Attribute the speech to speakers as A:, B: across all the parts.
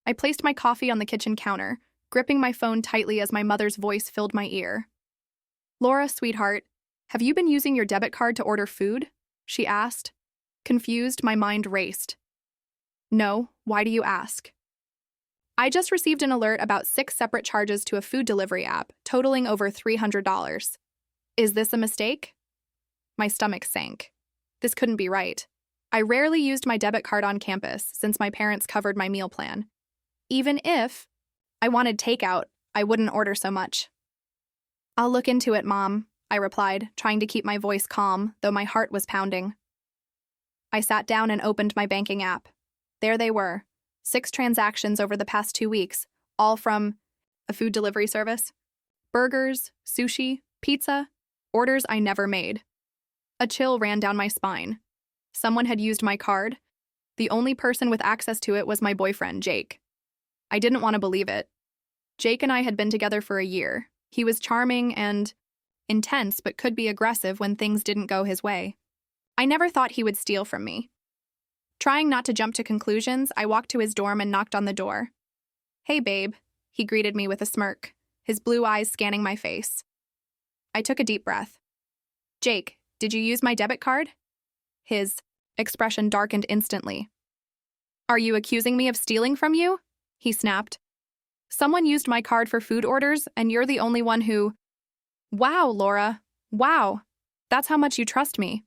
A: I placed my coffee on the kitchen counter, gripping my phone tightly as my mother's voice filled my ear. "Laura, sweetheart, have you been using your debit card to order food?" she asked. Confused, my mind raced. "No, why do you ask?" "I just received an alert about 6 separate charges to a food delivery app, totaling over $300. Is this a mistake?" My stomach sank. This couldn't be right. I rarely used my debit card on campus since my parents covered my meal plan. Even if I wanted takeout, I wouldn't order so much. "I'll look into it, Mom," I replied, trying to keep my voice calm, though my heart was pounding. I sat down and opened my banking app. There they were, 6 transactions over the past 2 weeks, all from a food delivery service. Burgers, sushi, pizza, orders I never made. A chill ran down my spine. Someone had used my card. The only person with access to it was my boyfriend, Jake. I didn't want to believe it. Jake and I had been together for a year. He was charming and intense, but could be aggressive when things didn't go his way. I never thought he would steal from me. Trying not to jump to conclusions, I walked to his dorm and knocked on the door. "Hey, babe," he greeted me with a smirk, his blue eyes scanning my face. I took a deep breath. "Jake, did you use my debit card?" His expression darkened instantly. "Are you accusing me of stealing from you?" he snapped. "Someone used my card for food orders, and you're the only one who—" "Wow, Laura. Wow. That's how much you trust me.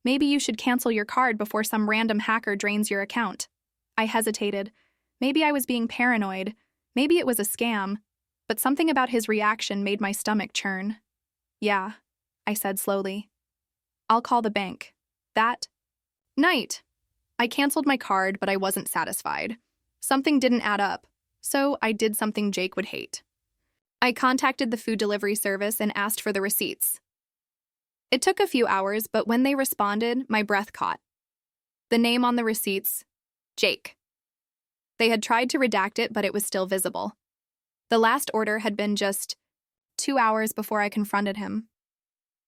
A: Maybe you should cancel your card before some random hacker drains your account." I hesitated. Maybe I was being paranoid. Maybe it was a scam. But something about his reaction made my stomach churn. "Yeah," I said slowly. "I'll call the bank. That night." I canceled my card, but I wasn't satisfied. Something didn't add up, so I did something Jake would hate. I contacted the food delivery service and asked for the receipts. It took a few hours, but when they responded, my breath caught. The name on the receipts, Jake. They had tried to redact it, but it was still visible. The last order had been just 2 hours before I confronted him.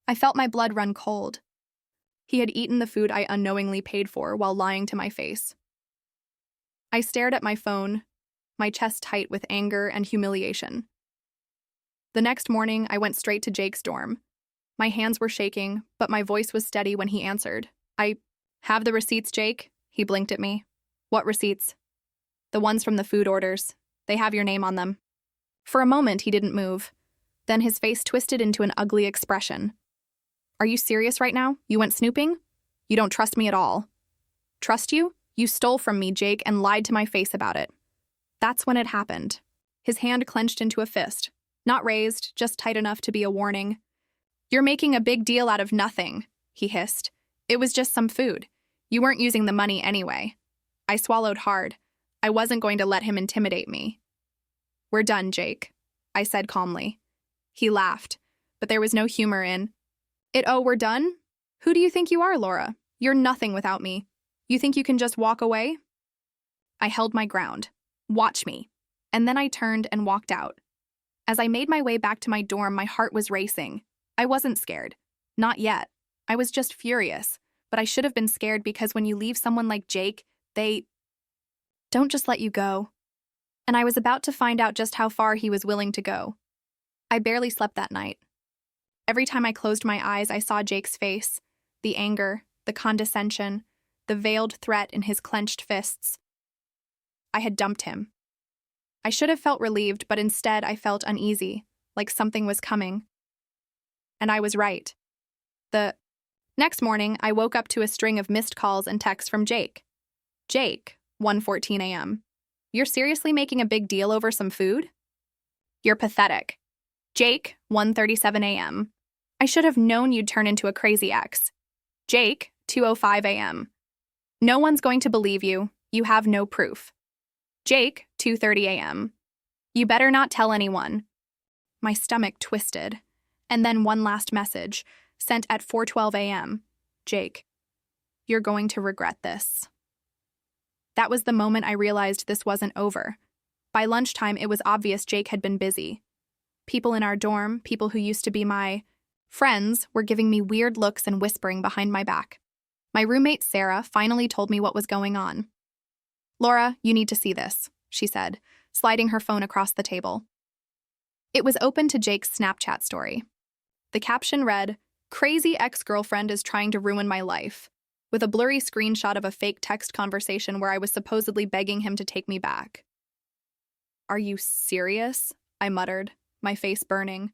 A: I felt my blood run cold. He had eaten the food I unknowingly paid for while lying to my face. I stared at my phone, my chest tight with anger and humiliation. The next morning, I went straight to Jake's dorm. My hands were shaking, but my voice was steady when he answered. "I have the receipts, Jake." He blinked at me. "What receipts?" "The ones from the food orders. They have your name on them." For a moment, he didn't move. Then his face twisted into an ugly expression. "Are you serious right now? You went snooping? You don't trust me at all." "Trust you? You stole from me, Jake, and lied to my face about it." That's when it happened. His hand clenched into a fist. Not raised, just tight enough to be a warning. "You're making a big deal out of nothing," he hissed. "It was just some food. You weren't using the money anyway." I swallowed hard. I wasn't going to let him intimidate me. "We're done, Jake," I said calmly. He laughed, but there was no humor in it. "Oh, we're done? Who do you think you are, Laura? You're nothing without me. You think you can just walk away?" I held my ground. "Watch me." And then I turned and walked out. As I made my way back to my dorm, my heart was racing. I wasn't scared. Not yet. I was just furious. But I should have been scared because when you leave someone like Jake, they don't just let you go. And I was about to find out just how far he was willing to go. I barely slept that night. Every time I closed my eyes, I saw Jake's face, the anger, the condescension, the veiled threat in his clenched fists. I had dumped him. I should have felt relieved, but instead I felt uneasy, like something was coming. And I was right. The next morning, I woke up to a string of missed calls and texts from Jake. "Jake, 1:14 a.m. You're seriously making a big deal over some food? You're pathetic." "Jake, 1:37 a.m. I should have known you'd turn into a crazy ex." "Jake, 2:05 a.m. No one's going to believe you. You have no proof." "Jake, 2:30 a.m. You better not tell anyone." My stomach twisted. And then one last message, sent at 4:12 a.m. "Jake, you're going to regret this." That was the moment I realized this wasn't over. By lunchtime, it was obvious Jake had been busy. People in our dorm, people who used to be my friends, were giving me weird looks and whispering behind my back. My roommate, Sarah, finally told me what was going on. "Laura, you need to see this." she said, sliding her phone across the table. It was open to Jake's Snapchat story. The caption read, "Crazy ex-girlfriend is trying to ruin my life," with a blurry screenshot of a fake text conversation where I was supposedly begging him to take me back. "Are you serious?" I muttered, my face burning.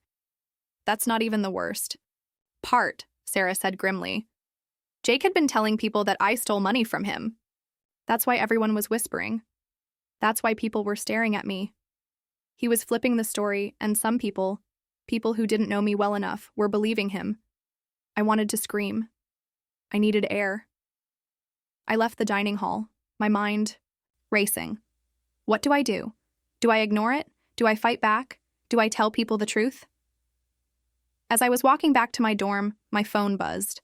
A: "That's not even the worst part," Sarah said grimly. "Jake had been telling people that I stole money from him. That's why everyone was whispering. That's why people were staring at me. He was flipping the story, and some people who didn't know me well enough, were believing him. I wanted to scream. I needed air. I left the dining hall, my mind racing. What do I do? Do I ignore it? Do I fight back? Do I tell people the truth? As I was walking back to my dorm, my phone buzzed.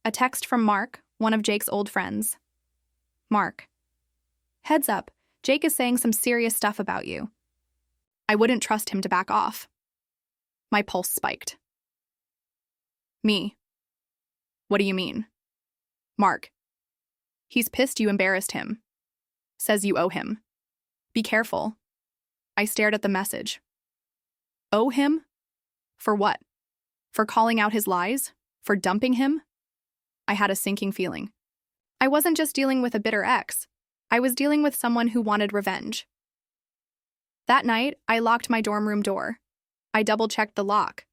A: A text from Mark, one of Jake's old friends. "Mark. Heads up, Jake is saying some serious stuff about you." I wouldn't trust him to back off. My pulse spiked. "Me? What do you mean?" "Mark. He's pissed you embarrassed him. Says you owe him. Be careful." I stared at the message. Owe him? For what? For calling out his lies? For dumping him? I had a sinking feeling. I wasn't just dealing with a bitter ex. I was dealing with someone who wanted revenge. That night, I locked my dorm room door. I double-checked the lock.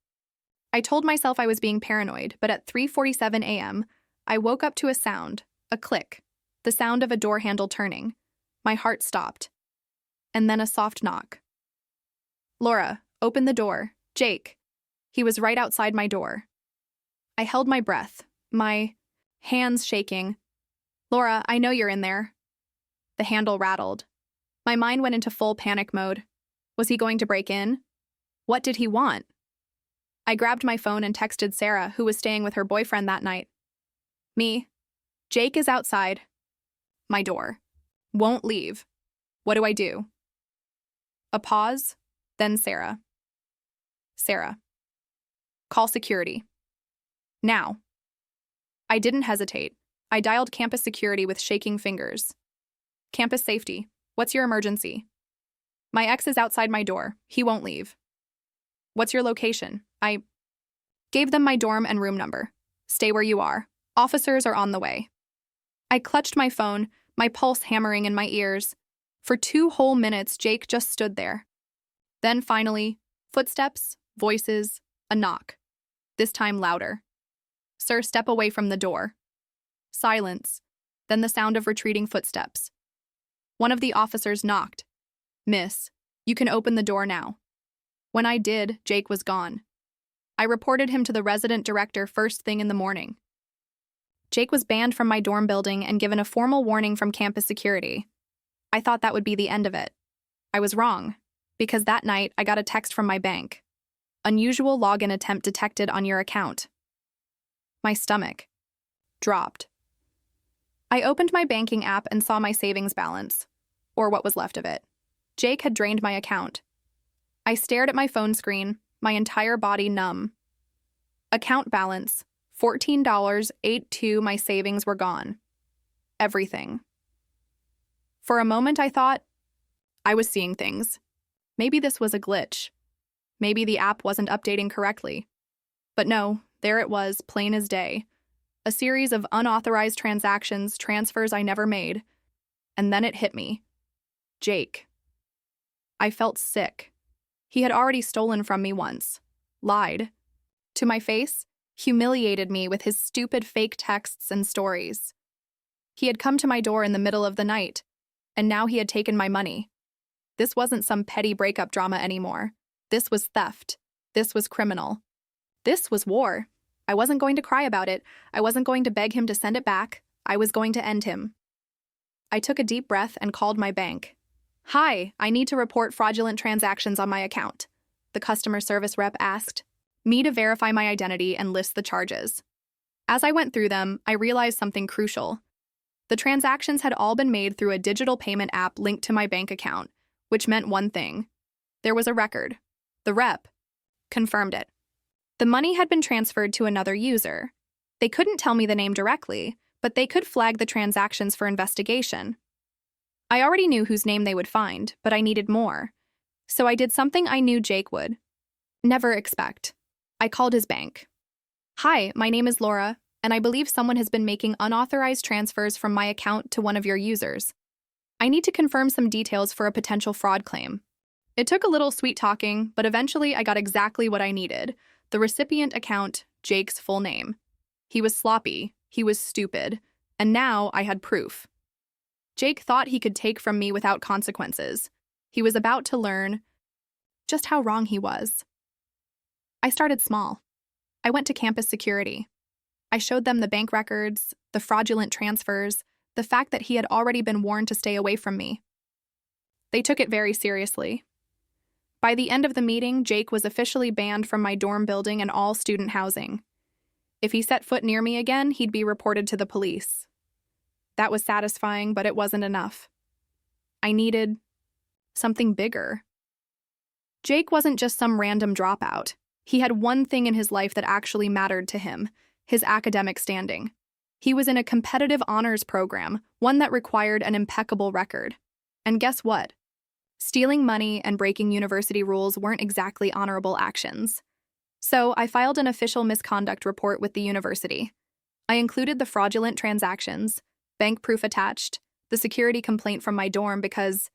A: I told myself I was being paranoid, but at 3:47 a.m., I woke up to a sound, a click, the sound of a door handle turning. My heart stopped. And then a soft knock. "Laura, open the door. Jake." He was right outside my door. I held my breath, my hands shaking. "Laura, I know you're in there." The handle rattled. My mind went into full panic mode. Was he going to break in? What did he want? I grabbed my phone and texted Sarah, who was staying with her boyfriend that night. "Me. Jake is outside my door. Won't leave. What do I do?" A pause, then Sarah. "Sarah. Call security. Now." I didn't hesitate. I dialed campus security with shaking fingers. "Campus safety. What's your emergency?" "My ex is outside my door. He won't leave." "What's your location?" I gave them my dorm and room number. "Stay where you are. Officers are on the way." I clutched my phone, my pulse hammering in my ears. For 2 whole minutes, Jake just stood there. Then finally, footsteps, voices, a knock. This time louder. "Sir, step away from the door." Silence, then the sound of retreating footsteps. One of the officers knocked. "Miss, you can open the door now." When I did, Jake was gone. I reported him to the resident director first thing in the morning. Jake was banned from my dorm building and given a formal warning from campus security. I thought that would be the end of it. I was wrong, because that night I got a text from my bank. "Unusual login attempt detected on your account." My stomach dropped. I opened my banking app and saw my savings balance, or what was left of it. Jake had drained my account. I stared at my phone screen, my entire body numb. Account balance, $14.82. My savings were gone. Everything. For a moment I thought I was seeing things. Maybe this was a glitch. Maybe the app wasn't updating correctly. But no, there it was, plain as day. A series of unauthorized transactions, transfers I never made. And then it hit me. Jake. I felt sick. He had already stolen from me once. Lied. To my face, humiliated me with his stupid fake texts and stories. He had come to my door in the middle of the night, and now he had taken my money. This wasn't some petty breakup drama anymore. This was theft. This was criminal. This was war. I wasn't going to cry about it. I wasn't going to beg him to send it back. I was going to end him. I took a deep breath and called my bank. "Hi, I need to report fraudulent transactions on my account," the customer service rep asked me to verify my identity and list the charges. As I went through them, I realized something crucial. The transactions had all been made through a digital payment app linked to my bank account, which meant one thing. There was a record. The rep confirmed it. The money had been transferred to another user. They couldn't tell me the name directly, but they could flag the transactions for investigation. I already knew whose name they would find, but I needed more. So I did something I knew Jake would never expect. I called his bank. Hi, my name is Laura, and I believe someone has been making unauthorized transfers from my account to one of your users. I need to confirm some details for a potential fraud claim. It took a little sweet talking, but eventually I got exactly what I needed. The recipient account, Jake's full name. He was sloppy, he was stupid, and now I had proof. Jake thought he could take from me without consequences. He was about to learn just how wrong he was. I started small. I went to campus security. I showed them the bank records, the fraudulent transfers, the fact that he had already been warned to stay away from me. They took it very seriously. By the end of the meeting, Jake was officially banned from my dorm building and all student housing. If he set foot near me again, he'd be reported to the police. That was satisfying, but it wasn't enough. I needed something bigger. Jake wasn't just some random dropout. He had one thing in his life that actually mattered to him: his academic standing. He was in a competitive honors program, one that required an impeccable record. And guess what? Stealing money and breaking university rules weren't exactly honorable actions. So I filed an official misconduct report with the university. I included the fraudulent transactions, bank proof attached, the security complaint from my dorm because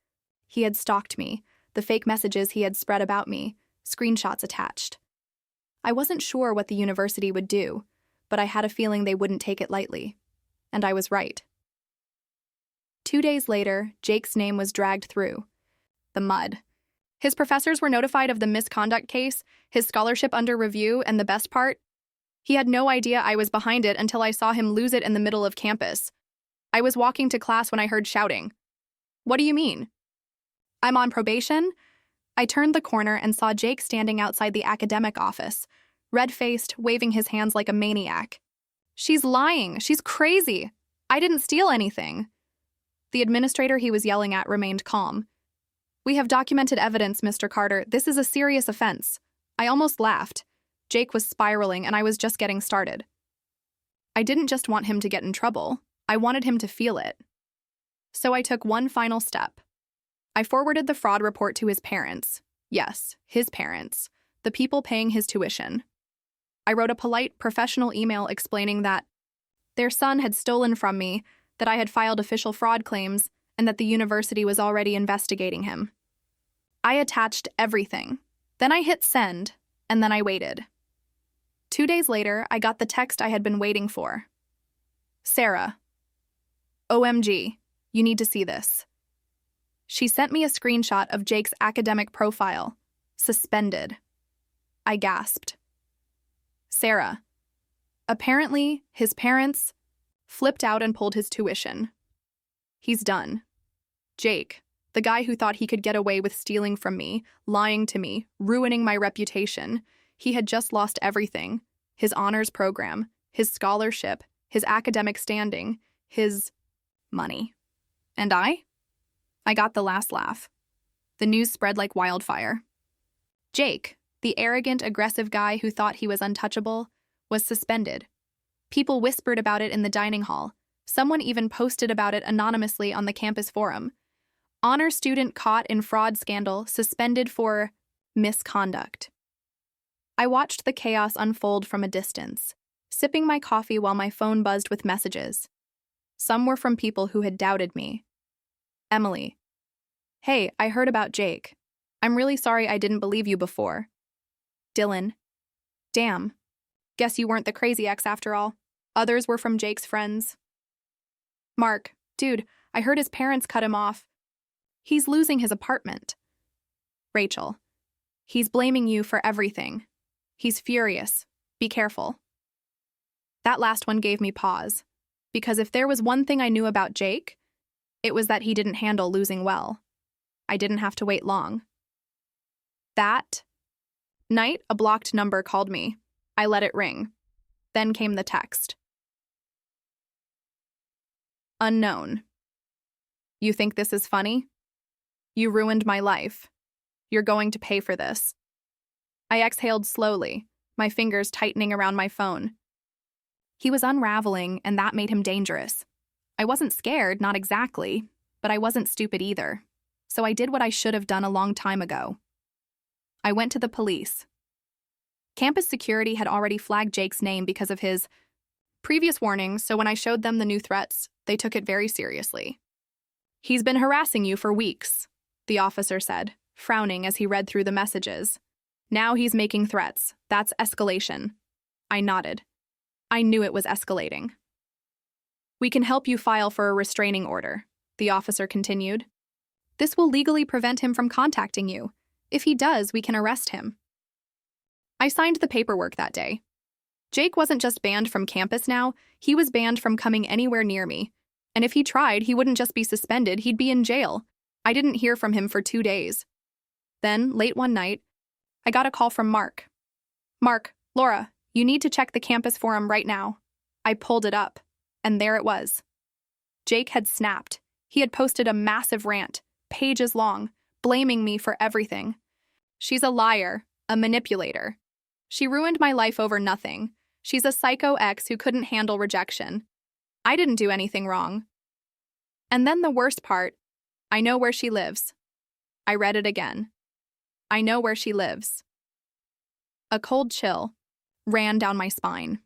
A: he had stalked me, the fake messages he had spread about me, screenshots attached. I wasn't sure what the university would do, but I had a feeling they wouldn't take it lightly. And I was right. 2 days later, Jake's name was dragged through the mud. His professors were notified of the misconduct case, his scholarship under review, and the best part? He had no idea I was behind it until I saw him lose it in the middle of campus. I was walking to class when I heard shouting. What do you mean? I'm on probation? I turned the corner and saw Jake standing outside the academic office, red-faced, waving his hands like a maniac. She's lying. She's crazy. I didn't steal anything. The administrator he was yelling at remained calm. We have documented evidence, Mr. Carter. This is a serious offense. I almost laughed. Jake was spiraling, and I was just getting started. I didn't just want him to get in trouble. I wanted him to feel it. So I took one final step. I forwarded the fraud report to his parents. Yes, his parents. The people paying his tuition. I wrote a polite, professional email explaining that their son had stolen from me, that I had filed official fraud claims, and that the university was already investigating him. I attached everything. Then I hit send, and then I waited. 2 days later, I got the text I had been waiting for. Sarah. OMG, you need to see this. She sent me a screenshot of Jake's academic profile. Suspended. I gasped. Sarah. Apparently, his parents flipped out and pulled his tuition. He's done. Jake, the guy who thought he could get away with stealing from me, lying to me, ruining my reputation, he had just lost everything. His honors program, his scholarship, his academic standing, his money. And I got the last laugh. The news spread like wildfire. Jake, the arrogant, aggressive guy who thought he was untouchable, was suspended. People whispered about it in the dining hall. Someone even posted about it anonymously on the campus forum. Honor student caught in fraud scandal, suspended for misconduct. I watched the chaos unfold from a distance, sipping my coffee while my phone buzzed with messages. Some were from people who had doubted me. Emily. Hey, I heard about Jake. I'm really sorry I didn't believe you before. Dylan. Damn. Guess you weren't the crazy ex after all. Others were from Jake's friends. Mark. Dude, I heard his parents cut him off. He's losing his apartment. Rachel. He's blaming you for everything. He's furious. Be careful. That last one gave me pause, because if there was one thing I knew about Jake, it was that he didn't handle losing well. I didn't have to wait long. That night, a blocked number called me. I let it ring. Then came the text. Unknown. You think this is funny? You ruined my life. You're going to pay for this. I exhaled slowly, my fingers tightening around my phone. He was unraveling, and that made him dangerous. I wasn't scared, not exactly, but I wasn't stupid either. So I did what I should have done a long time ago. I went to the police. Campus security had already flagged Jake's name because of his previous warnings, so when I showed them the new threats, they took it very seriously. "He's been harassing you for weeks," the officer said, frowning as he read through the messages. "Now he's making threats. That's escalation." I nodded. I knew it was escalating. "We can help you file for a restraining order," the officer continued. "This will legally prevent him from contacting you. If he does, we can arrest him." I signed the paperwork that day. Jake wasn't just banned from campus now, he was banned from coming anywhere near me. And if he tried, he wouldn't just be suspended, he'd be in jail. I didn't hear from him for 2 days. Then, late one night, I got a call from Mark. "Mark, Laura, you need to check the campus forum right now." I pulled it up, and there it was. Jake had snapped. He had posted a massive rant, pages long, blaming me for everything. "She's a liar, a manipulator. She ruined my life over nothing. She's a psycho ex who couldn't handle rejection. I didn't do anything wrong." And then the worst part, "I know where she lives." I read it again. "I know where she lives." A cold chill ran down my spine.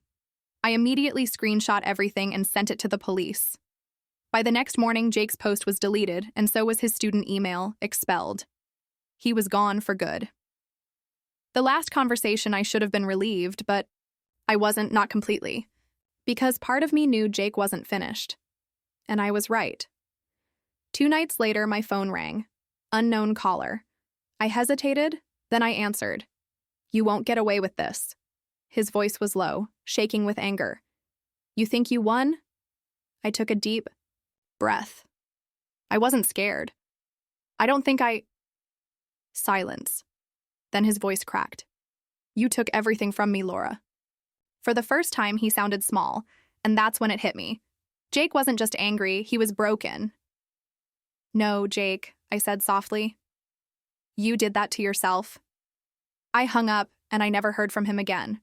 A: I immediately screenshot everything and sent it to the police. By the next morning, Jake's post was deleted, and so was his student email, expelled. He was gone for good. The last conversation, I should have been relieved, but I wasn't, not completely. Because part of me knew Jake wasn't finished. And I was right. 2 nights later, my phone rang. Unknown caller. I hesitated, then I answered. "You won't get away with this." His voice was low, shaking with anger. "You think you won?" I took a deep breath. I wasn't scared. "I don't think I—" Silence. Then his voice cracked. "You took everything from me, Laura." For the first time, he sounded small, and that's when it hit me. Jake wasn't just angry, he was broken. "No, Jake," I said softly. "You did that to yourself." I hung up, and I never heard from him again.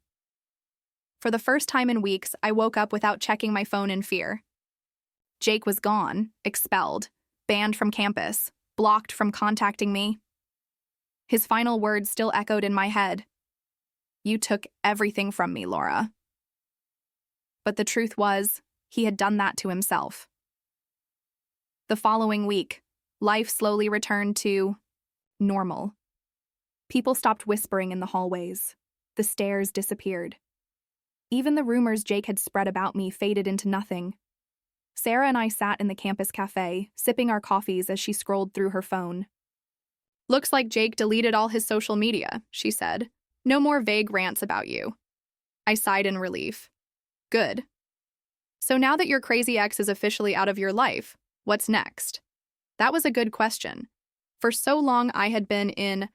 A: For the first time in weeks, I woke up without checking my phone in fear. Jake was gone, expelled, banned from campus, blocked from contacting me. His final words still echoed in my head. "You took everything from me, Laura." But the truth was, he had done that to himself. The following week, life slowly returned to normal. People stopped whispering in the hallways. The stares disappeared. Even the rumors Jake had spread about me faded into nothing. Sarah and I sat in the campus cafe, sipping our coffees as she scrolled through her phone. "Looks like Jake deleted all his social media," she said. "No more vague rants about you." I sighed in relief. "Good. So now that your crazy ex is officially out of your life, what's next?" That was a good question. For so long, I had been in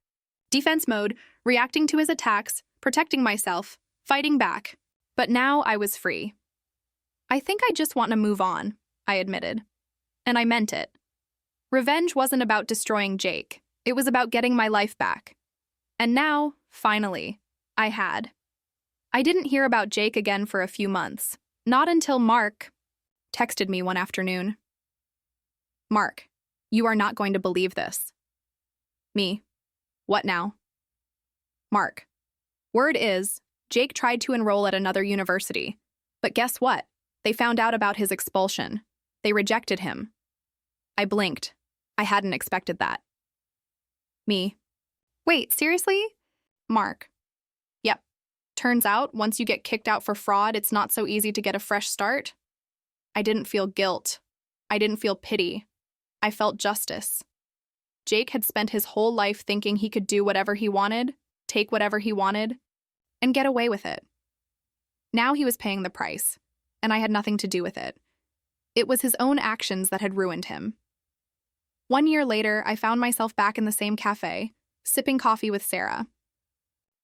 A: defense mode, reacting to his attacks, protecting myself, fighting back. But now I was free. "I think I just want to move on," I admitted. And I meant it. Revenge wasn't about destroying Jake. It was about getting my life back. And now, finally, I had. I didn't hear about Jake again for a few months. Not until Mark texted me one afternoon. "Mark, you are not going to believe this." Me. "What now?" Mark. "Word is, Jake tried to enroll at another university. But guess what? They found out about his expulsion. They rejected him." I blinked. I hadn't expected that. Me. "Wait, seriously?" Mark. "Yep. Turns out, once you get kicked out for fraud, it's not so easy to get a fresh start." I didn't feel guilt. I didn't feel pity. I felt justice. Jake had spent his whole life thinking he could do whatever he wanted, take whatever he wanted, and get away with it. Now he was paying the price, and I had nothing to do with it. It was his own actions that had ruined him. 1 year later, I found myself back in the same cafe, sipping coffee with Sarah.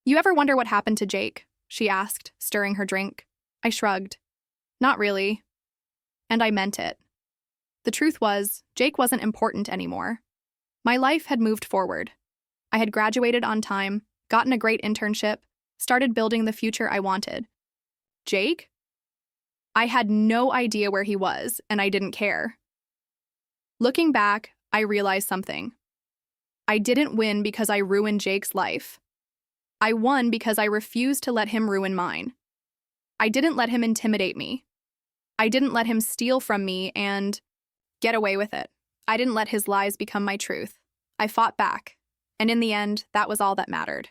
A: "You ever wonder what happened to Jake?" she asked, stirring her drink. I shrugged. "Not really." And I meant it. The truth was, Jake wasn't important anymore. My life had moved forward. I had graduated on time, gotten a great internship, started building the future I wanted. Jake? I had no idea where he was, and I didn't care. Looking back, I realized something. I didn't win because I ruined Jake's life. I won because I refused to let him ruin mine. I didn't let him intimidate me. I didn't let him steal from me and get away with it. I didn't let his lies become my truth. I fought back, and in the end, that was all that mattered.